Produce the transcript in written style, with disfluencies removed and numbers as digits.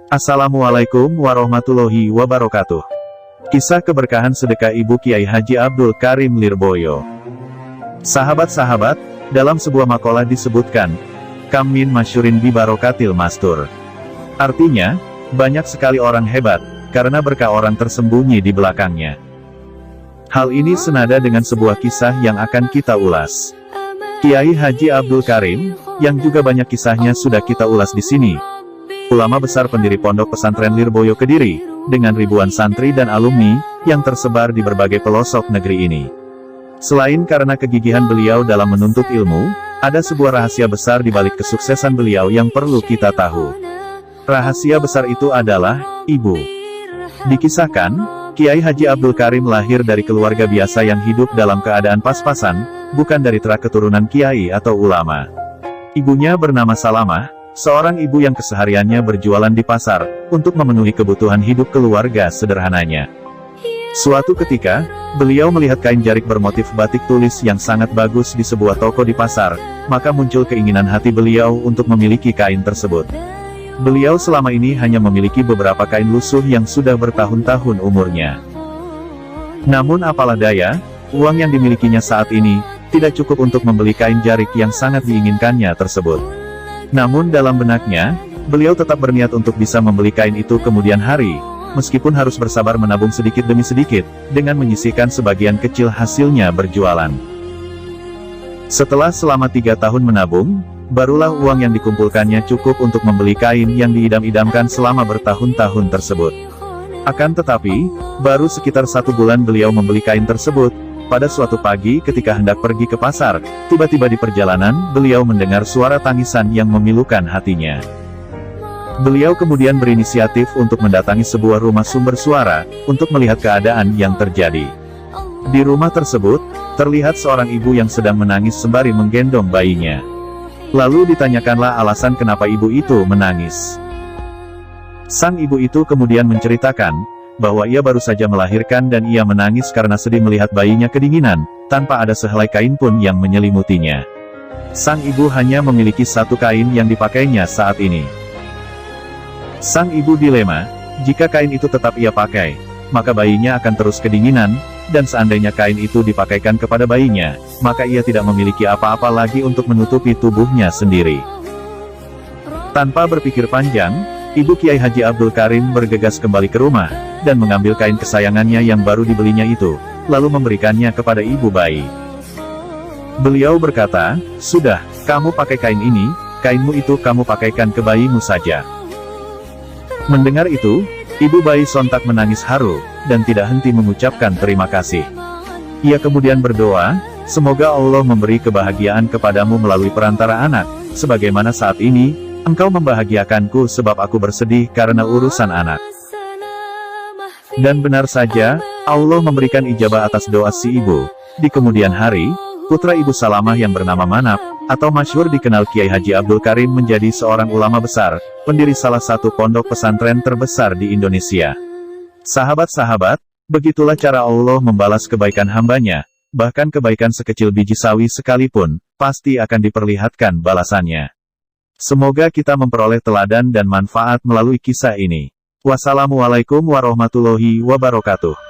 Assalamualaikum warahmatullahi wabarakatuh. Kisah keberkahan sedekah Ibu Kiai Haji Abdul Karim Lirboyo. Sahabat-sahabat, dalam sebuah makalah disebutkan, Kam min masyurin bi barokatil mastur. Artinya, banyak sekali orang hebat, karena berkah orang tersembunyi di belakangnya. Hal ini senada dengan sebuah kisah yang akan kita ulas. Kiai Haji Abdul Karim, yang juga banyak kisahnya sudah kita ulas di sini. Ulama besar pendiri Pondok Pesantren Lirboyo Kediri, dengan ribuan santri dan alumni, yang tersebar di berbagai pelosok negeri ini. Selain karena kegigihan beliau dalam menuntut ilmu, ada sebuah rahasia besar di balik kesuksesan beliau yang perlu kita tahu. Rahasia besar itu adalah, ibu. Dikisahkan, Kiai Haji Abdul Karim lahir dari keluarga biasa yang hidup dalam keadaan pas-pasan, bukan dari terak keturunan kiai atau ulama. Ibunya bernama Salamah, seorang ibu yang kesehariannya berjualan di pasar, untuk memenuhi kebutuhan hidup keluarga sederhananya. Suatu ketika, beliau melihat kain jarik bermotif batik tulis yang sangat bagus di sebuah toko di pasar, maka muncul keinginan hati beliau untuk memiliki kain tersebut. Beliau selama ini hanya memiliki beberapa kain lusuh yang sudah bertahun-tahun umurnya. Namun apalah daya, uang yang dimilikinya saat ini, tidak cukup untuk membeli kain jarik yang sangat diinginkannya tersebut. Namun dalam benaknya, beliau tetap berniat untuk bisa membeli kain itu kemudian hari, meskipun harus bersabar menabung sedikit demi sedikit, dengan menyisihkan sebagian kecil hasilnya berjualan. Setelah selama 3 tahun menabung, barulah uang yang dikumpulkannya cukup untuk membeli kain yang diidam-idamkan selama bertahun-tahun tersebut. Akan tetapi, baru sekitar 1 bulan beliau membeli kain tersebut. Pada suatu pagi ketika hendak pergi ke pasar, tiba-tiba di perjalanan, beliau mendengar suara tangisan yang memilukan hatinya. Beliau kemudian berinisiatif untuk mendatangi sebuah rumah sumber suara, untuk melihat keadaan yang terjadi. Di rumah tersebut, terlihat seorang ibu yang sedang menangis sembari menggendong bayinya. Lalu ditanyakanlah alasan kenapa ibu itu menangis. Sang ibu itu kemudian menceritakan, bahwa ia baru saja melahirkan dan ia menangis karena sedih melihat bayinya kedinginan, tanpa ada sehelai kain pun yang menyelimutinya. Sang ibu hanya memiliki 1 kain yang dipakainya saat ini. Sang ibu dilema, jika kain itu tetap ia pakai, maka bayinya akan terus kedinginan, dan seandainya kain itu dipakaikan kepada bayinya, maka ia tidak memiliki apa-apa lagi untuk menutupi tubuhnya sendiri. Tanpa berpikir panjang, Ibu Kiai Haji Abdul Karim bergegas kembali ke rumah, dan mengambil kain kesayangannya yang baru dibelinya itu, lalu memberikannya kepada ibu bayi. Beliau berkata, "Sudah, kamu pakai kain ini, kainmu itu kamu pakaikan ke bayimu saja." Mendengar itu, ibu bayi sontak menangis haru, dan tidak henti mengucapkan terima kasih. Ia kemudian berdoa, "Semoga Allah memberi kebahagiaan kepadamu melalui perantara anak, sebagaimana saat ini, engkau membahagiakanku sebab aku bersedih karena urusan anak." Dan benar saja, Allah memberikan ijabah atas doa si ibu. Di kemudian hari, putra ibu Salamah yang bernama Manap, atau masyhur dikenal Kiai Haji Abdul Karim menjadi seorang ulama besar, pendiri salah satu pondok pesantren terbesar di Indonesia. Sahabat-sahabat, begitulah cara Allah membalas kebaikan hambanya, bahkan kebaikan sekecil biji sawi sekalipun, pasti akan diperlihatkan balasannya. Semoga kita memperoleh teladan dan manfaat melalui kisah ini. Wassalamualaikum warahmatullahi wabarakatuh.